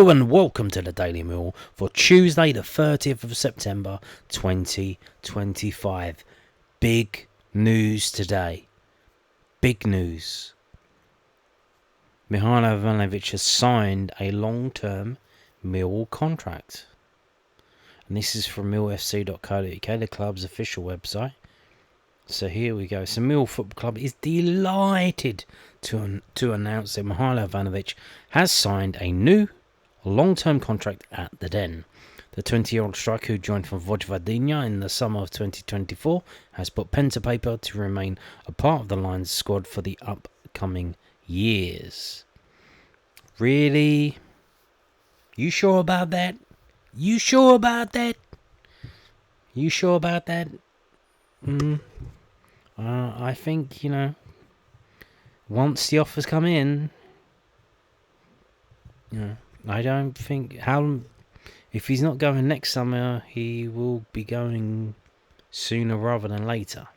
Hello and welcome to the Daily Mill for Tuesday the 30th of September 2025. Big news today. Big news. Mihailo Ivanovic has signed a long-term Millwall contract. And this is from millfc.co.uk, the club's official website. So here we go. So Millwall Football Club is delighted to announce that Mihailo Ivanovic has signed a new long-term contract at the Den. The 20-year-old striker who joined from Vojvodina in the summer of 2024 has put pen to paper to remain a part of the Lions squad for the upcoming years. Really? You sure about that? You sure about that? You sure about that? I think, once the offers come in, I don't think if he's not going next summer, he will be going sooner rather than later.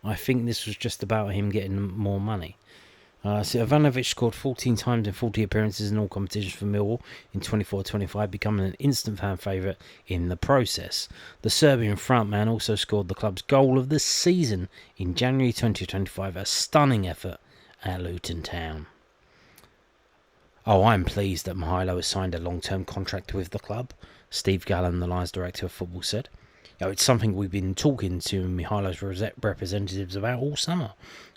I think this was just about him getting more money. So Ivanovic scored 14 times in 40 appearances in all competitions for Millwall in 24-25, becoming an instant fan favourite in the process. The Serbian frontman also scored the club's goal of the season in January 2025, a stunning effort at Luton Town. I'm pleased that Mihailo has signed a long-term contract with the club, Steve Gallen, the Lions Director of Football, said. It's something we've been talking to Mihailo's representatives about all summer.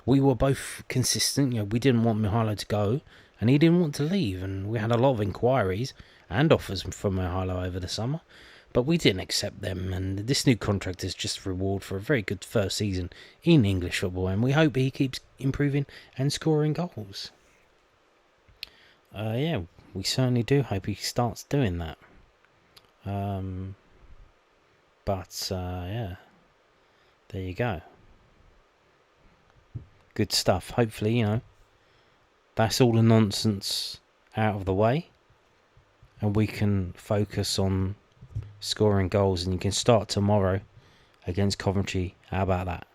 We were both consistent. We didn't want Mihailo to go, and he didn't want to leave. And we had a lot of inquiries and offers from Mihailo over the summer, but we didn't accept them. And this new contract is just a reward for a very good first season in English football, and we hope he keeps improving and scoring goals. We certainly do hope he starts doing that. There you go. Good stuff. Hopefully, that's all the nonsense out of the way, and we can focus on scoring goals, and you can start tomorrow against Coventry. How about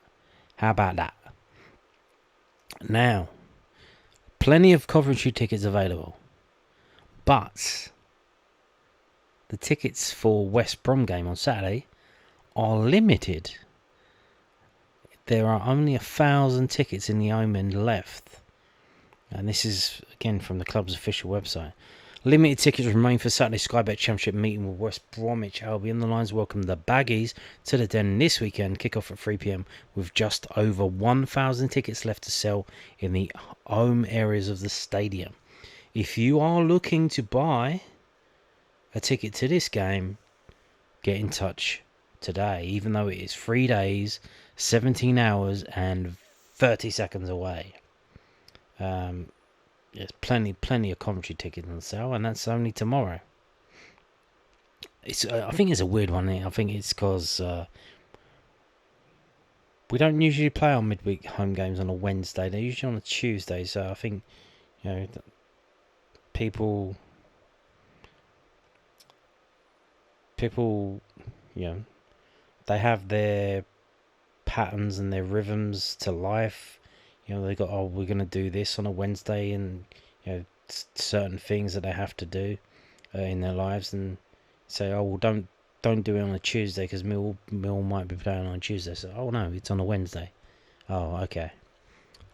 that? Now, plenty of Coventry tickets available, but the tickets for West Brom game on Saturday are limited. There are only 1,000 tickets in the home end left. And this is, again, from the club's official website. Limited tickets remain for Saturday's Sky Bet Championship meeting with West Bromwich Albion. The Lions welcome the Baggies to the Den this weekend. Kick-off at 3 p.m. with just over 1,000 tickets left to sell in the home areas of the stadium. If you are looking to buy a ticket to this game, get in touch today, even though it is 3 days, 17 hours and 30 seconds away. There's plenty of Coventry tickets on sale, and that's only tomorrow. I think it's a weird one. I think it's because we don't usually play our midweek home games on a Wednesday. They're usually on a Tuesday, so I think people they have their patterns and their rhythms to life. They got, we're going to do this on a Wednesday, and certain things that they have to do in their lives, and say, don't do it on a Tuesday because Mill might be playing on Tuesday. So, no, it's on a Wednesday. Oh, okay.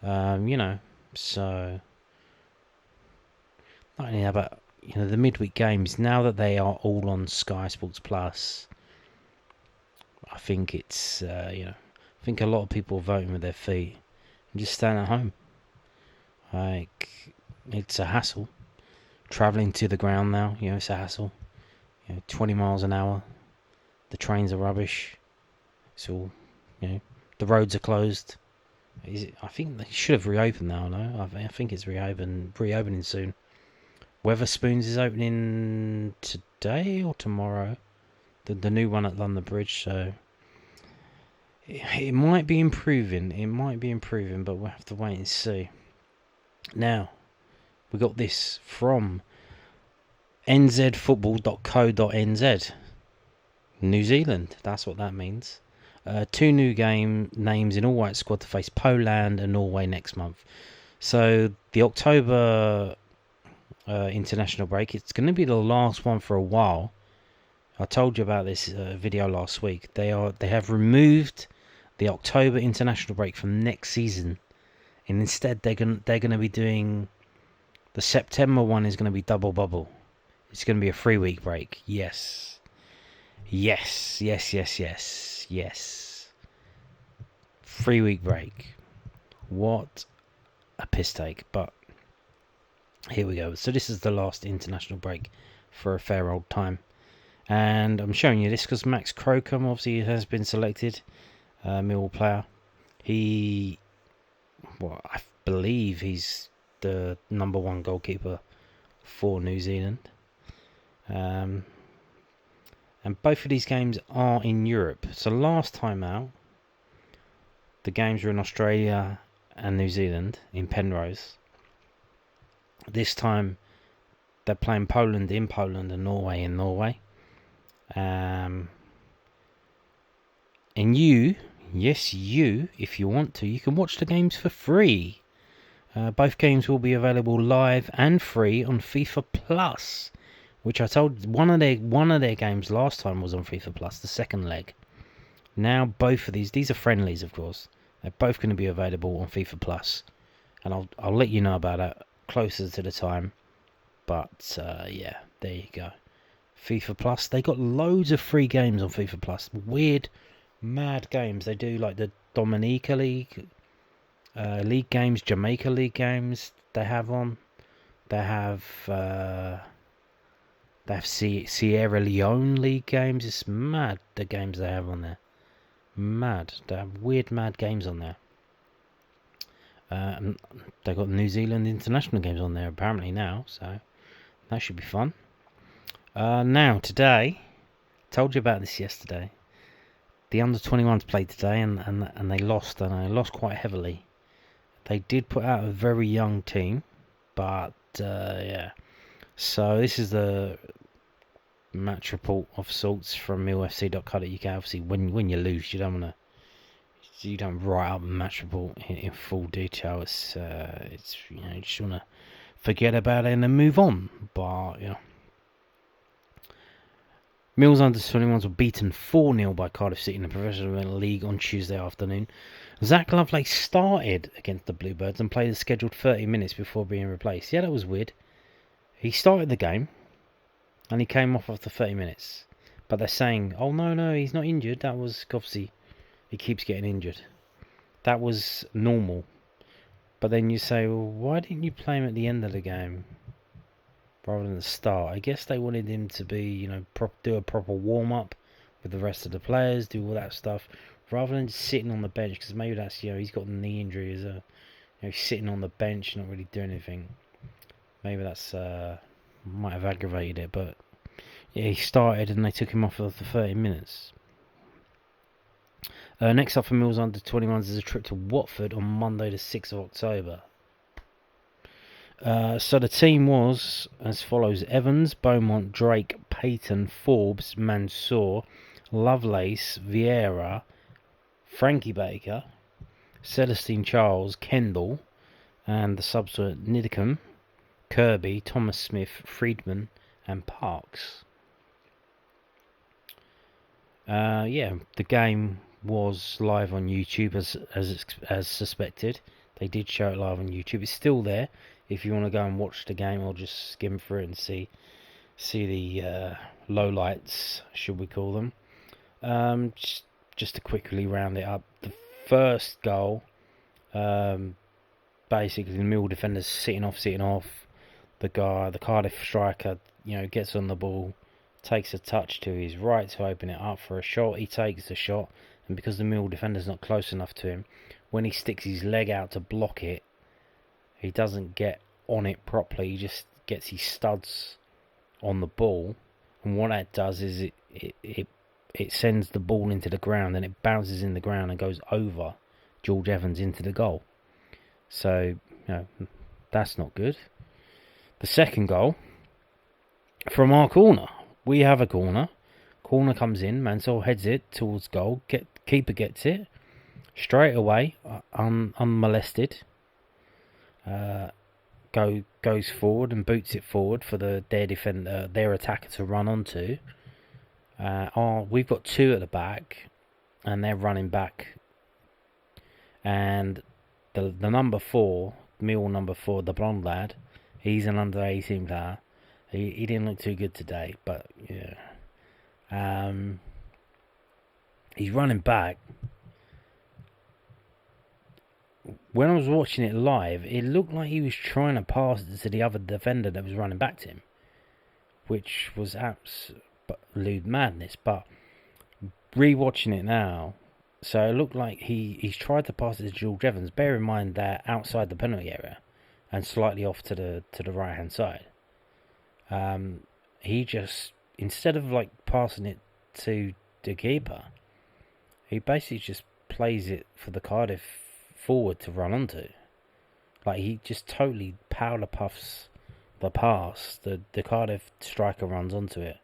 So not only that, but the midweek games, now that they are all on Sky Sports Plus, I think it's I think a lot of people are voting with their feet and just staying at home. It's a hassle travelling to the ground now. It's a hassle. 20 miles an hour. The trains are rubbish. It's all the roads are closed. I think they should have reopened now. No, I think it's reopening soon. Weatherspoons is opening today or tomorrow. The new one at London Bridge. So it might be improving. But we'll have to wait and see. Now, we got this from nzfootball.co.nz. New Zealand, that's what that means. 2 new game names in all-white squad to face Poland and Norway next month. So the October international break. It's going to be the last one for a while. I told you about this video last week. They have removed the October international break from next season, and instead they're gonna be doing the September one is going to be double bubble. It's going to be a 3-week break. Yes. 3-week break. What a piss take, but here we go. So this is the last international break for a fair old time. And I'm showing you this because Max Crocombe obviously has been selected, Millwall player. I believe he's the #1 goalkeeper for New Zealand. And both of these games are in Europe. So last time out, the games were in Australia and New Zealand in Penrose. This time they're playing Poland in Poland and Norway in Norway. And you, if you want to, you can watch the games for free. Both games will be available live and free on FIFA Plus, which I told one of their games last time was on FIFA Plus, the second leg. Now both of these are friendlies, of course. They're both going to be available on FIFA Plus, and I'll let you know about that closer to the time. But yeah, there you go. FIFA Plus. They got loads of free games on FIFA Plus. Weird, mad games. They do like the Dominica League games, Jamaica League games. They have on. They have Sierra Leone League games. It's mad the games they have on there. Mad. They have weird, mad games on there. And they got New Zealand international games on there apparently now, so that should be fun. Now today, told you about this yesterday. The under-21s played today, and they lost, and they lost quite heavily. They did put out a very young team, but yeah. So this is the match report of sorts from millfc.co.uk. Obviously, when you lose, you don't write up a match report in full detail. It's you just want to forget about it and then move on. But yeah. Mill's under-21s were beaten 4-0 by Cardiff City in the Professional League on Tuesday afternoon. Zach Lovelace started against the Bluebirds and played a scheduled 30 minutes before being replaced. Yeah, that was weird. He started the game and he came off after 30 minutes. But they're saying, oh no, he's not injured. That was, obviously, he keeps getting injured. That was normal. But then you say, well, why didn't you play him at the end of the game rather than the start? I guess they wanted him to be, do a proper warm-up with the rest of the players, do all that stuff, rather than just sitting on the bench, because maybe that's, he's got a knee injury, he's sitting on the bench, not really doing anything. Maybe that's, might have aggravated it, but yeah, he started and they took him off after 30 minutes. Next up for Mill's under-21s is a trip to Watford on Monday the 6th of October. So the team was as follows: Evans, Beaumont, Drake, Payton, Forbes, Mansour, Lovelace, Vieira, Frankie Baker, Celestine Charles, Kendall, and the subs were Nidicum, Kirby, Thomas Smith, Friedman, and Parks. Yeah, the game was live on YouTube as suspected. They did show it live on YouTube. It's still there if you want to go and watch the game, or just skim through it and see the lowlights, should we call them. Just to quickly round it up, the first goal, basically the Mill defenders sitting off. The Cardiff striker, gets on the ball, takes a touch to his right to open it up for a shot. He takes the shot, and because the Mill defender's not close enough to him, when he sticks his leg out to block it, he doesn't get on it properly. He just gets his studs on the ball, and what that does is it sends the ball into the ground, and it bounces in the ground and goes over George Evans into the goal. So, that's not good. The second goal, from our corner. We have a corner. Corner comes in. Mansell heads it towards goal. Keeper gets it straight away, unmolested. goes forward and boots it forward for their attacker to run onto. We've got 2 at the back, and they're running back. And the number 4, Millwall number 4, the blonde lad, he's an under 18 player. He didn't look too good today, but yeah. He's running back. When I was watching it live, it looked like he was trying to pass it to the other defender that was running back to him, which was absolute madness. But re-watching it now, so it looked like he's tried to pass it to George Evans. Bear in mind they're outside the penalty area and slightly off to the right hand side. He just, instead of like passing it to the keeper, he basically just plays it for the Cardiff forward to run onto. Like, he just totally powder puffs the pass. The Cardiff striker runs onto it,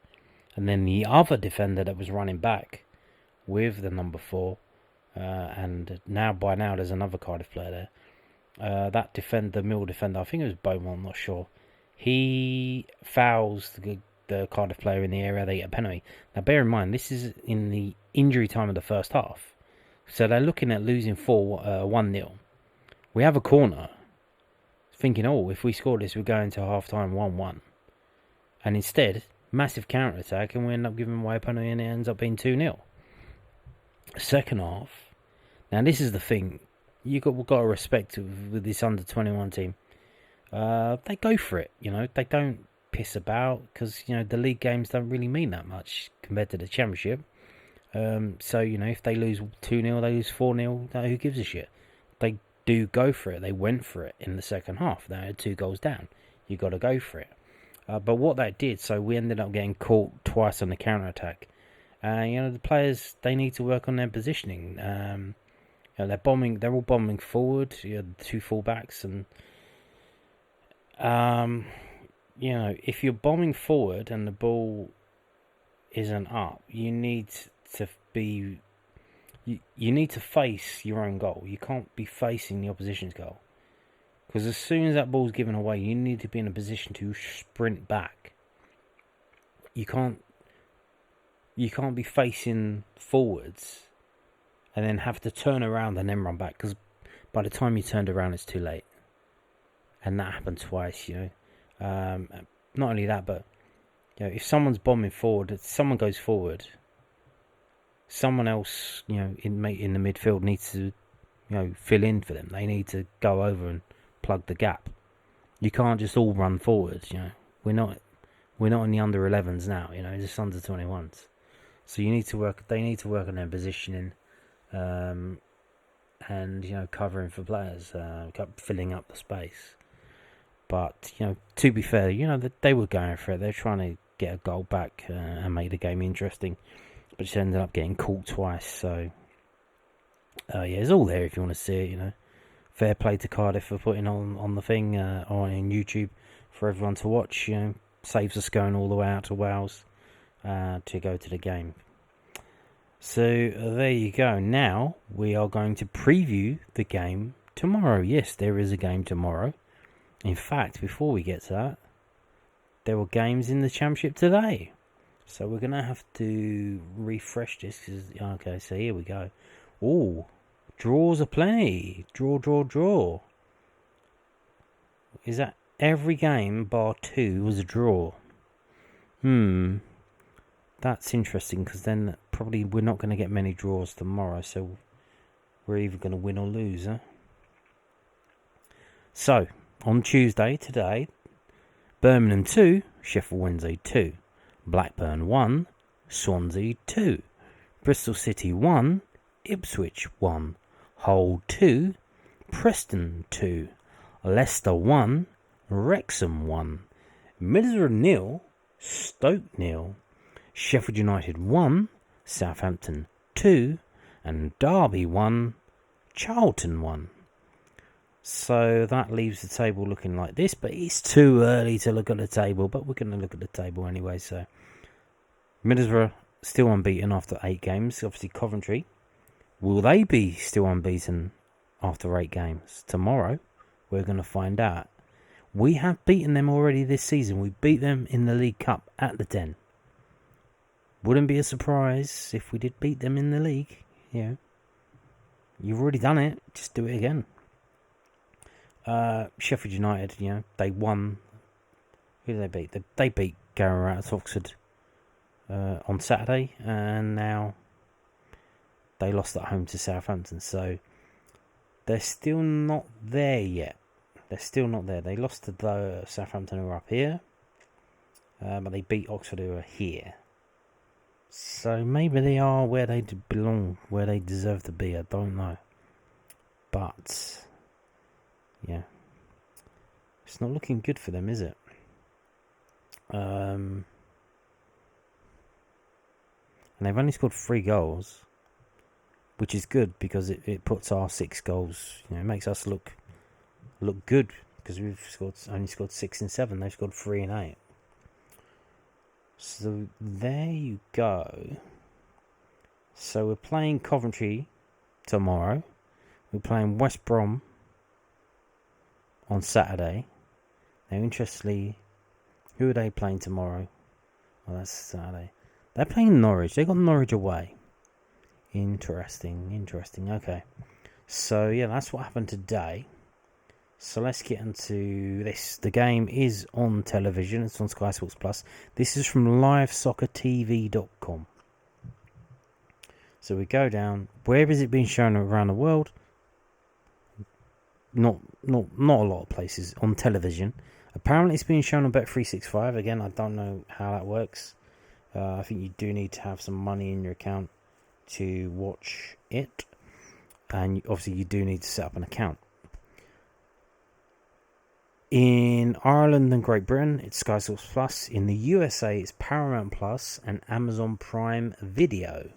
and then the other defender that was running back with the number 4, and by now there's another Cardiff player there. The Mill defender, I think it was Beaumont, I'm not sure. He fouls the Cardiff player in the area. They get a penalty. Now, bear in mind, this is in the injury time of the first half. So they're looking at losing 1-0. We have a corner, thinking, if we score this, we're going to half-time 1-1. And instead, massive counter-attack, and we end up giving away a penalty, and it ends up being 2-0. Second half, now this is the thing, you've got to respect with this under-21 team. They go for it, they don't piss about, because, the league games don't really mean that much compared to the Championship. So, if they lose 2-0, they lose 4-0, who gives a shit? They do go for it. They went for it in the second half. They had 2 goals down. You got to go for it. But what that did, so we ended up getting caught twice on the counter-attack. The players, they need to work on their positioning. They're all bombing forward. You have the 2 full-backs, and if you're bombing forward and the ball isn't up, you need to face your own goal. You can't be facing the opposition's goal, because as soon as that ball's given away, you need to be in a position to sprint back. You can't be facing forwards and then have to turn around and then run back, because by the time you turned around, it's too late. And that happened twice. Not only that, but if someone's bombing forward, if someone goes forward, someone else, in the midfield needs to, fill in for them. They need to go over and plug the gap. You can't just all run forward. We're not in the under 11s now. Just under 21s. So you need to work. They need to work on their positioning, and covering for players, filling up the space. But to be fair, they were going for it. They're trying to get a goal back and make the game interesting, but just ended up getting caught twice. So it's all there if you want to see it. Fair play to Cardiff for putting on the thing on YouTube for everyone to watch. Saves us going all the way out to Wales to go to the game. So there you go. Now we are going to preview the game tomorrow. Yes, there is a game tomorrow. In fact, before we get to that, there were games in the Championship today. So we're going to have to refresh this. Okay, so here we go. Oh, draws are plenty. Draw. Is that every game bar 2 was a draw? That's interesting, because then probably we're not going to get many draws tomorrow. So we're either going to win or lose, huh? So, on Tuesday, today, Birmingham 2, Sheffield Wednesday 2, Blackburn 1, Swansea 2, Bristol City 1, Ipswich 1, Hull 2, Preston 2, Leicester 1, Wrexham 1, Middlesbrough 0, Stoke 0, Sheffield United 1, Southampton 2, and Derby 1, Charlton 1. So that leaves the table looking like this, but it's too early to look at the table, but we're going to look at the table anyway. So Middlesbrough still unbeaten after 8 games. Obviously Coventry, will they be still unbeaten after 8 games? Tomorrow we're going to find out. We have beaten them already this season. We beat them in the League Cup at the Den. Wouldn't be a surprise if we did beat them in the league. Yeah, you've already done it. Just do it again. Sheffield United, they won. Who did they beat? They beat Gareth at Oxford on Saturday, and now they lost at home to Southampton. So they're still not there yet. They're still not there. They lost to the Southampton, who are up here, but they beat Oxford, who are here. So maybe they are where they belong, where they deserve to be. I don't know. But, yeah. It's not looking good for them, is it? And they've only scored 3 goals, which is good because it puts our 6 goals, it makes us look good, because we've only scored 6 and 7. They've scored 3 and 8. So there you go. So we're playing Coventry tomorrow. We're playing West Brom on Saturday. Now, interestingly, who are they playing tomorrow? Well, that's Saturday. They're playing Norwich. They got Norwich away. Interesting. Okay. So, yeah, that's what happened today. So let's get into this. The game is on television. It's on Sky Sports Plus. This is from livesoccertv.com. So we go down. Where is it being shown around the world? Not a lot of places on television. Apparently it's being shown on Bet365. Again, I don't know how that works. I think you do need to have some money in your account to watch it. And obviously you do need to set up an account. In Ireland and Great Britain, it's Sky Sports Plus. In the USA, it's Paramount Plus and Amazon Prime Video.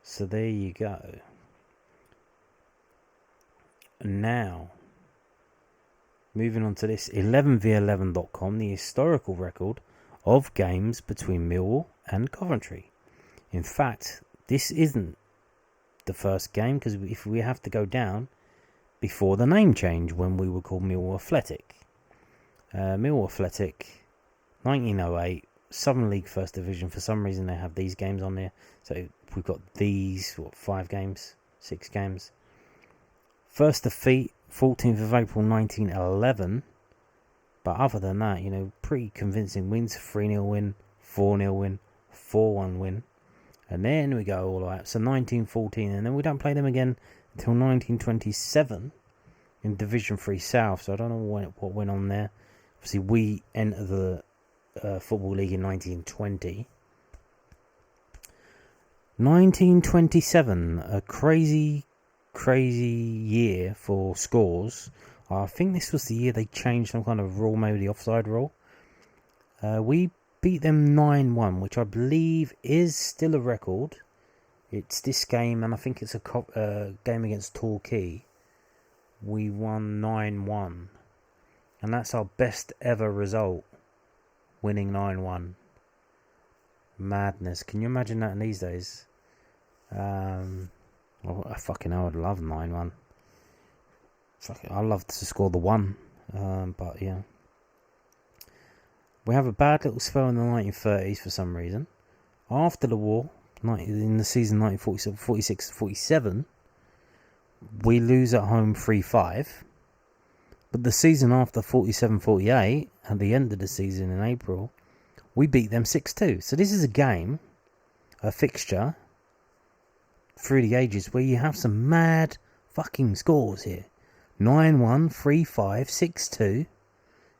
So there you go. Now, moving on to this, 11v11.com, the historical record of games between Millwall and Coventry. In fact, this isn't the first game, because if we have to go down before the name change, when we were called Millwall Athletic. Millwall Athletic, 1908, Southern League First Division. For some reason they have these games on there. So we've got these, 5 games, 6 games. First defeat, 14th of April 1911. But other than that, pretty convincing wins. 3-0 win, 4-0 win, 4-1 win. And then we go all the way up. So 1914, and then we don't play them again until 1927 in Division 3 South. So I don't know what went on there. Obviously, we entered the Football League in 1920. 1927, a crazy year for scores. I think this was the year they changed some kind of rule, maybe the offside rule. We beat them 9-1, which I believe is still a record. It's this game, and I think it's a game against Torquay. We won 9-1. And that's our best ever result, winning 9-1. Madness. Can you imagine that in these days? I fucking hell, I'd love 9-1. I'd love to score the 1. But yeah. We have a bad little spell in the 1930s for some reason. After the war, in the season 1946-47, we lose at home 3-5. But the season after 47-48, at the end of the season in April, we beat them 6-2. So this is a fixture through the ages where you have some mad fucking scores here. 9-1, 3-5, 6-2,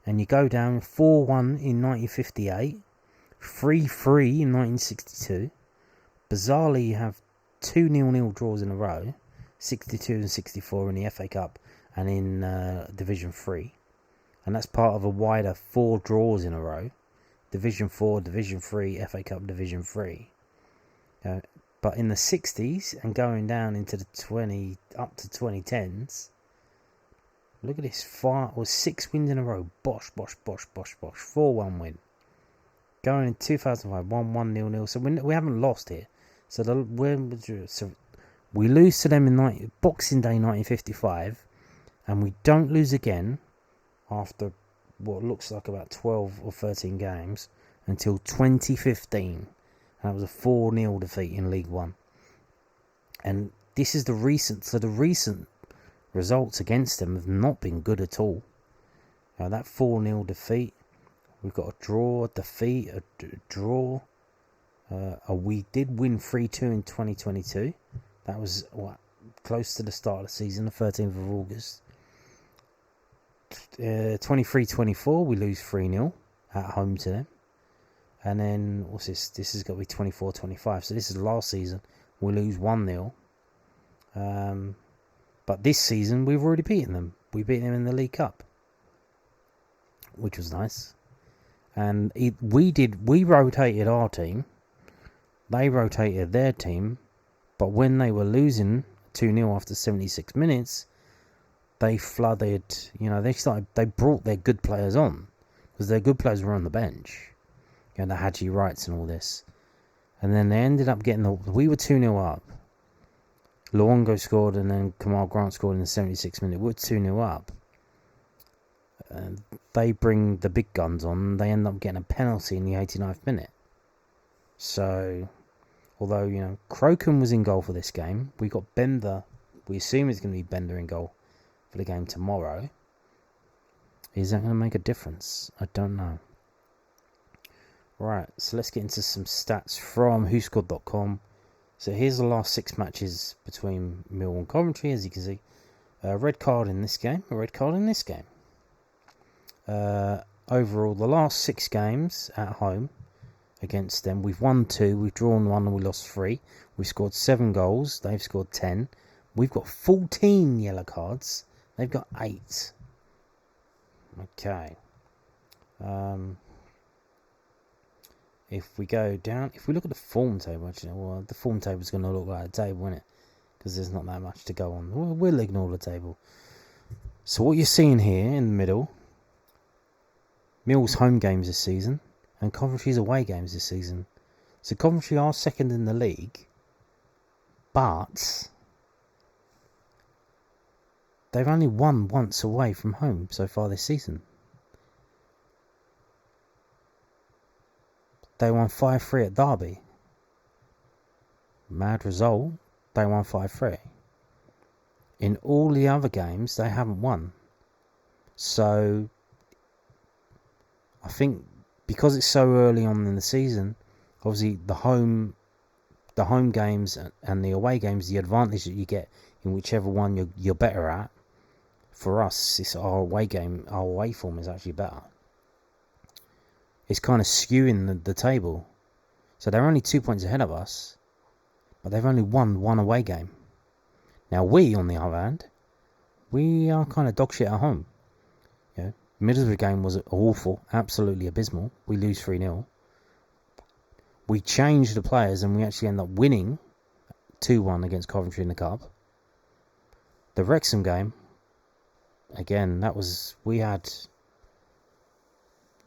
and you go down 4-1 in 1958, 3-3 in 1962. Bizarrely, you have 2 0-0 draws in a row, 62 and 64 in the FA Cup and in Division 3. And that's part of a wider 4 draws in a row. Division 4, Division 3, FA Cup, Division 3. But in the 60s and going down into the up to 2010s, look at this, 6 wins in a row. Bosh. 4-1 win. Going in 2005, 1-1, 0-0. So we haven't lost here. So we lose to them in Boxing Day 1955, and we don't lose again after what looks like about 12 or 13 games until 2015. And that was a 4-0 defeat in League One. And this is the recent results against them have not been good at all. Now that 4-0 defeat, we've got a draw, a defeat, a draw. We did win 3-2 in 2022. That was close to the start of the season, the 13th of August. 23-24, we lose 3-0 at home to them. And then, what's this? This has got to be 24-25. So this is last season. We lose 1-0. But this season, we've already beaten them. We beat them in the League Cup, which was nice. And we rotated our team. They rotated their team. But when they were losing 2-0 after 76 minutes, they flooded, they brought their good players on. Because their good players were on the bench. The Hadji Wrights and all this. And then they ended up we were 2-0 up. Luongo scored and then Kamal Grant scored in the 76th minute. We're 2-0 up. And they bring the big guns on and they end up getting a penalty in the 89th minute. So, although, Crocombe was in goal for this game, we got Bender. We assume it's going to be Bender in goal for the game tomorrow. Is that going to make a difference? I don't know. Right, so let's get into some stats from whoscored.com. So here's the last 6 matches between Millwall and Coventry, as you can see. A red card in this game, a red card in this game. Overall, the last 6 games at home against them, we've won 2, we've drawn 1 and we lost 3. We've scored 7 goals, they've scored 10. We've got 14 yellow cards, they've got 8. Okay. If we go down, if we look at the form table, actually, well, the form table is going to look like a table, isn't it? Because there's not that much to go on. We'll ignore the table. So what you're seeing here in the middle, Mill's home games this season, and Coventry's away games this season. So Coventry are second in the league, but they've only won once away from home so far this season. They won 5-3 at Derby. Mad result. They won 5-3. In all the other games, they haven't won. So, I think because it's so early on in the season, obviously the home games and the away games, the advantage that you get in whichever one you're better at. For us, it's our away form is actually better. It's kind of skewing the table. So they're only 2 points ahead of us, but they've only won 1 away game. Now we, on the other hand, we are kind of dog shit at home. Middlesbrough game was awful, absolutely abysmal. We lose 3-0. We changed the players and we actually end up winning 2-1 against Coventry in the Cup. The Wrexham game, again, we had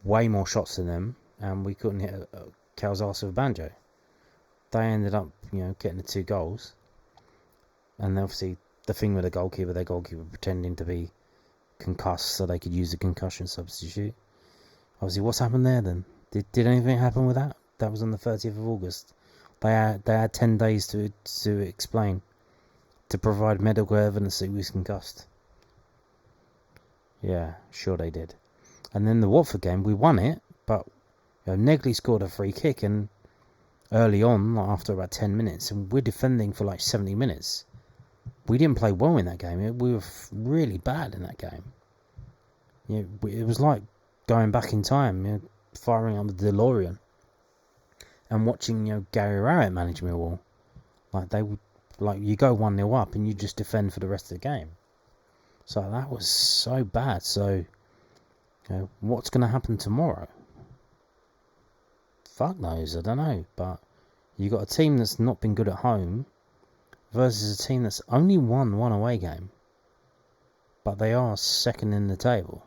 way more shots than them, and we couldn't hit a cow's arse with a banjo. They ended up, getting the 2 goals. And obviously, the thing with their goalkeeper pretending to be concussed so they could use the concussion substitute. Obviously, what's happened there then? Did anything happen with that? That was on the 30th of August. They had 10 days to explain, to provide medical evidence that he was concussed. Yeah, sure they did. And then the Watford game, we won it, but Negley scored a free kick and early on, after about 10 minutes, and we're defending for like 70 minutes. We didn't play well in that game. We were really bad in that game. It was like going back in time, firing up the DeLorean and watching Gary Rowett manage Millwall. You go 1-0 up and you just defend for the rest of the game. So that was so bad. So what's going to happen tomorrow? Fuck knows, I don't know. But you got a team that's not been good at home versus a team that's only won 1 away game, but they are second in the table.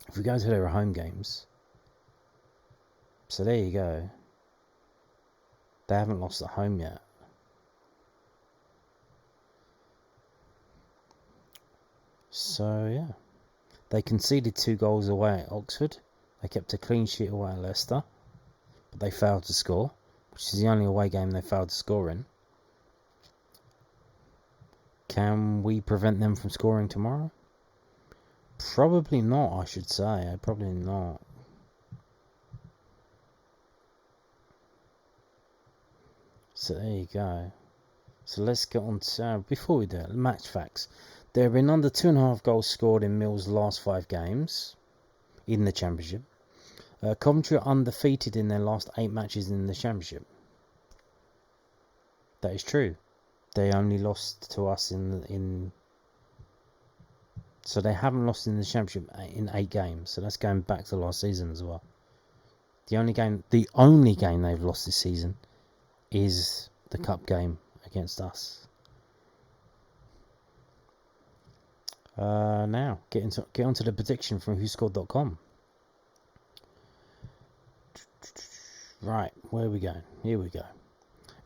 If we go to their home games, so there you go. They haven't lost at home yet. So yeah, They conceded 2 goals away at Oxford. They kept a clean sheet away at Leicester, but they failed to score, which is the only away game they failed to score in. Can we prevent them from scoring tomorrow? Probably not, I should say. Probably not. So there you go. So let's get on to, before we do it, match facts. There have been under 2.5 goals scored in Mill's last 5 games in the Championship. Coventry are undefeated in their last 8 matches in the Championship. That is true. They only lost to us so they haven't lost in the Championship in 8 games. So that's going back to last season as well. The only game they've lost this season is the cup game against us. Now get onto the prediction from WhoScored.com. Right, where are we going? Here we go.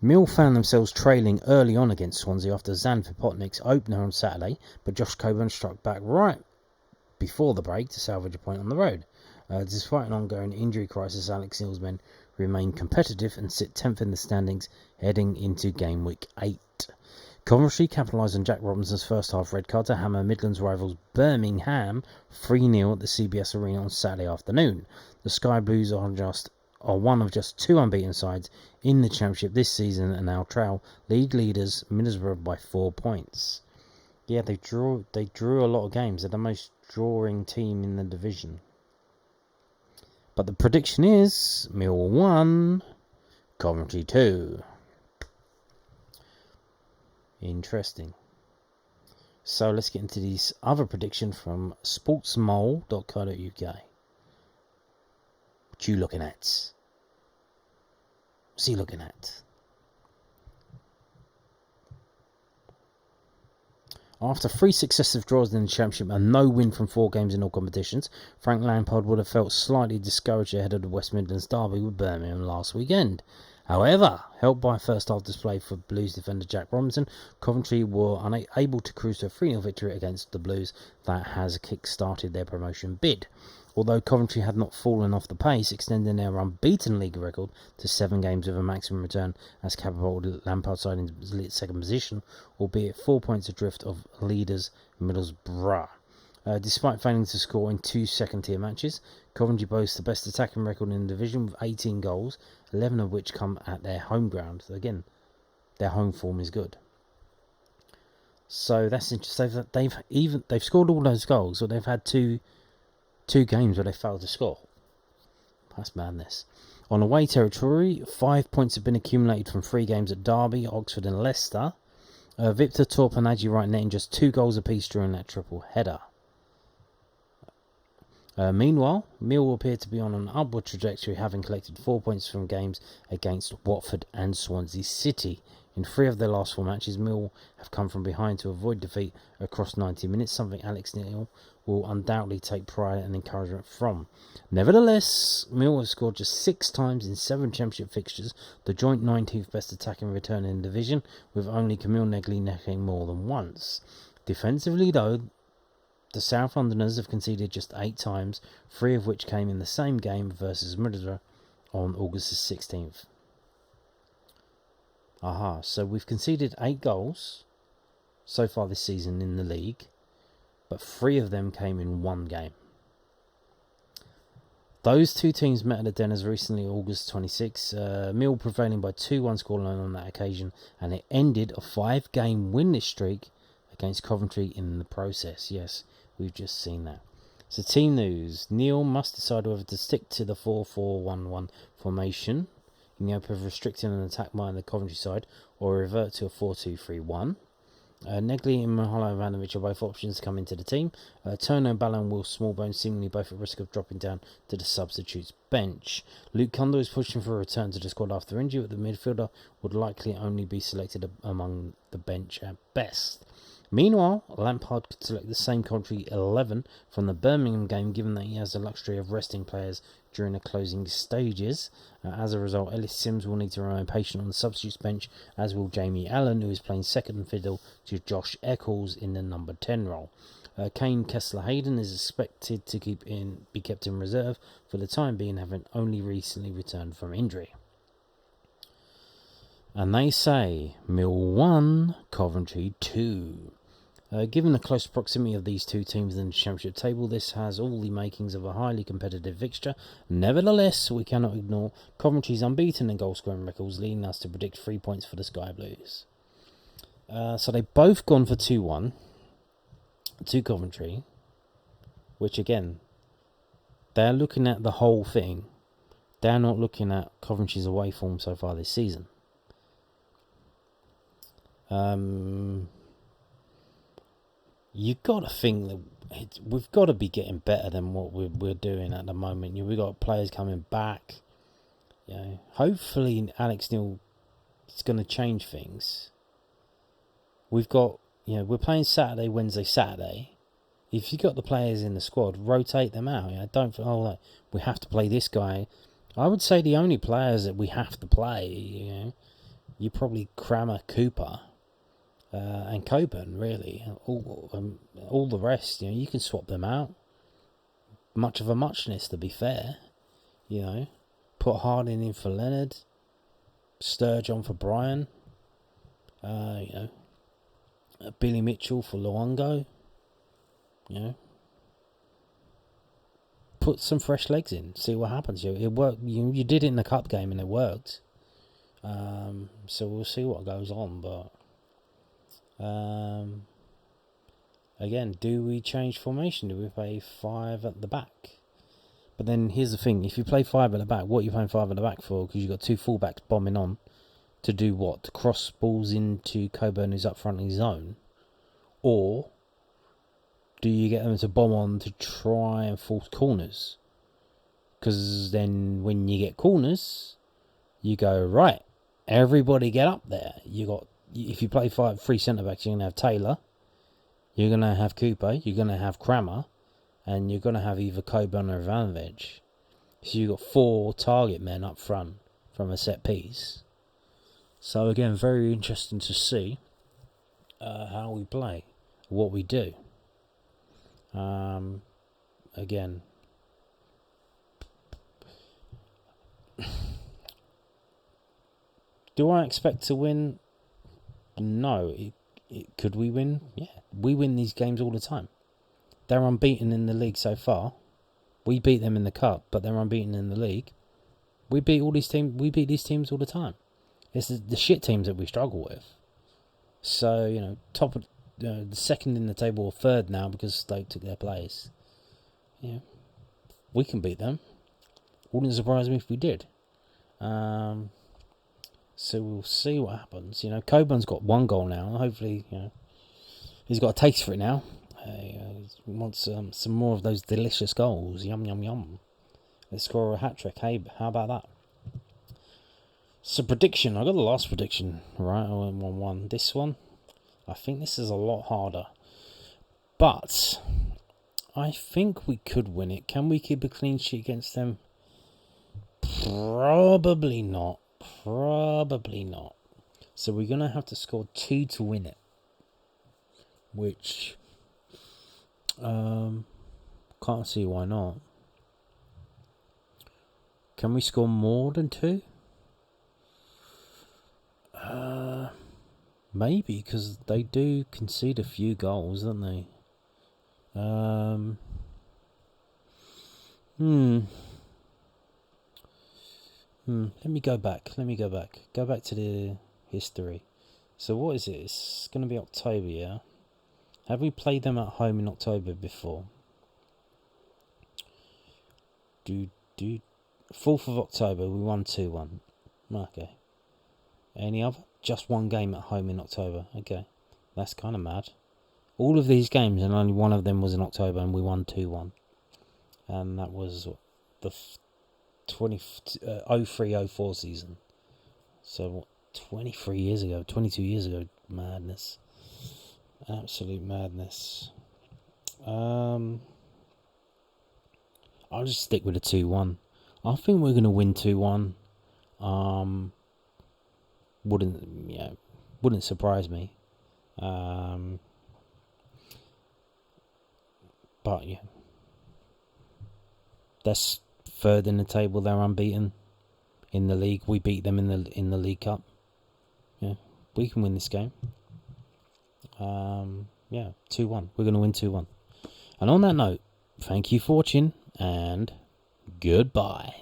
Mill found themselves trailing early on against Swansea after Zan Popnik's opener on Saturday, but Josh Coburn struck back right before the break to salvage a point on the road. Despite an ongoing injury crisis, Alex Neil's men remain competitive and sit 10th in the standings heading into game week 8. Coventry capitalised on Jack Robinson's first half red card to hammer Midlands rivals Birmingham 3-0 at the CBS Arena on Saturday afternoon. The Sky Blues are one of just 2 unbeaten sides in the Championship this season and now trail league leaders Middlesbrough by 4 points. Yeah, they drew a lot of games. They're the most drawing team in the division. But the prediction is Millwall 1, Coventry 2. Interesting. So let's get into this other prediction from sportsmole.co.uk. What you looking at? What's he looking at? After 3 successive draws in the Championship and no win from 4 games in all competitions, Frank Lampard would have felt slightly discouraged ahead of the West Midlands derby with Birmingham last weekend. However, helped by a first half display for Blues defender Jack Robinson, Coventry were unable to cruise to a 3-0 victory against the Blues that has kick-started their promotion bid. Although Coventry had not fallen off the pace, extending their unbeaten league record to 7 games with a maximum return as catapulted Lampard's side into 2nd position, albeit 4 points adrift of leaders Middlesbrough. Despite failing to score in 2 second-tier matches, Coventry boasts the best attacking record in the division with 18 goals, 11 of which come at their home ground. So again, their home form is good. So that's interesting. They've scored all those goals, so they've had two games where they failed to score. That's madness. On away territory, 5 points have been accumulated from 3 games at Derby, Oxford and Leicester. Victor Torp and Adji Wright netting just 2 goals apiece during that triple header. Meanwhile, Mill appear to be on an upward trajectory, having collected 4 points from games against Watford and Swansea City. In 3 of their last 4 matches, Mill have come from behind to avoid defeat across 90 minutes, something Alex Neil will undoubtedly take pride and encouragement from. Nevertheless, Mill has scored just 6 times in 7 Championship fixtures, the joint 19th best attacking return in the division, with only Camille Negley netting more than once. Defensively, though, the South Londoners have conceded just 8 times, 3 of which came in the same game versus Middlesbrough on August the 16th. So we've conceded 8 goals so far this season in the league, but 3 of them came in 1 game. Those 2 teams met at the Denners recently, August 26, Mill prevailing by 2-1 scoreline on that occasion, and it ended a 5-game winless streak against Coventry in the process. Yes, we've just seen that. So team news. Neil must decide whether to stick to the 4-4-1-1 formation in the hope of restricting an attack by the Coventry side, or revert to a 4-2-3-1. Negley and Mihailo Ivanovic are both options to come into the team. Turner, Ballon and Will Smallbone seemingly both at risk of dropping down to the substitutes bench. Luke Cundle is pushing for a return to the squad after injury, but the midfielder would likely only be selected among the bench at best. Meanwhile, Lampard could select the same Coventry 11 from the Birmingham game, given that he has the luxury of resting players during the closing stages. As a result, Ellis Sims will need to remain patient on the substitutes bench, as will Jamie Allen, who is playing second fiddle to Josh Eccles in the number 10 role. Kane Kessler-Hayden is expected to be kept in reserve for the time being, having only recently returned from injury. And they say Mill 1, Coventry 2. Given the close proximity of these two teams in the Championship table, this has all the makings of a highly competitive fixture. Nevertheless, we cannot ignore Coventry's unbeaten in goal-scoring records, leading us to predict 3 points for the Sky Blues. So they've both gone for 2-1 to Coventry, which again, they're looking at the whole thing. They're not looking at Coventry's away form so far this season. You got to think that we've got to be getting better than what we're doing at the moment. We've got players coming back. Hopefully Alex Neil is going to change things. We've got, we're playing Saturday, Wednesday, Saturday. If you've got the players in the squad, rotate them out. Don't feel we have to play this guy. I would say the only players that we have to play, you probably Crammer, Cooper, and Coburn, really. All the rest, you can swap them out. Much of a muchness, to be fair. Put Harding in for Leonard, Sturge on for Brian. Billy Mitchell for Luongo. Put some fresh legs in, see what happens. It worked. You did it in the cup game and it worked. So we'll see what goes on. But again, do we change formation? Do we play 5 at the back? But then here's the thing: if you play 5 at the back, what are you playing 5 at the back for? Because you've got 2 fullbacks bombing on to do what? To cross balls into Coburn, who's up front in his own, or do you get them to bomb on to try and force corners? Because then when you get corners, you go, right, everybody get up there. If you play 3 centre-backs, you're going to have Taylor, you're going to have Cooper, you're going to have Crammer, and you're going to have either Coburn or Ivanovic. So you've got 4 target men up front from a set piece. So again, very interesting to see how we play, what we do. Again, do I expect to win? No. Could we win? Yeah, we win these games all the time. They're unbeaten in the league so far. We beat them in the cup, but they're unbeaten in the league. We beat these teams all the time. It's the shit teams that we struggle with. So top of the second in the table or third now because Stoke took their place. We can beat them. Wouldn't surprise me if we did. So we'll see what happens. Coburn's got 1 goal now. Hopefully, he's got a taste for it now. He wants some more of those delicious goals. Yum, yum, yum. Let's score a hat-trick. Hey, how about that? So prediction. I got the last prediction right. I went 1-1. This one, I think this is a lot harder. But I think we could win it. Can we keep a clean sheet against them? Probably not. So we're going to have to score 2 to win it. Which, can't see why not. Can we score more than 2? Maybe, because they do concede a few goals, don't they? Let me go back. Go back to the history. So what is it? It's going to be October, yeah? Have we played them at home in October before? 4th of October, we won 2-1. Okay. Any other? Just 1 game at home in October. Okay. That's kind of mad. All of these games, and only one of them was in October, and we won 2-1. And that was the 03-04 season. So, 23 years ago, 22 years ago. Madness. Absolute madness. I'll just stick with a 2-1. I think we're going to win 2-1. Wouldn't surprise me. But yeah, that's third in the table. They're unbeaten in the league. We beat them in the League Cup. Yeah, we can win this game. Yeah, 2-1. We're going to win 2-1. And on that note, thank you for watching, and goodbye.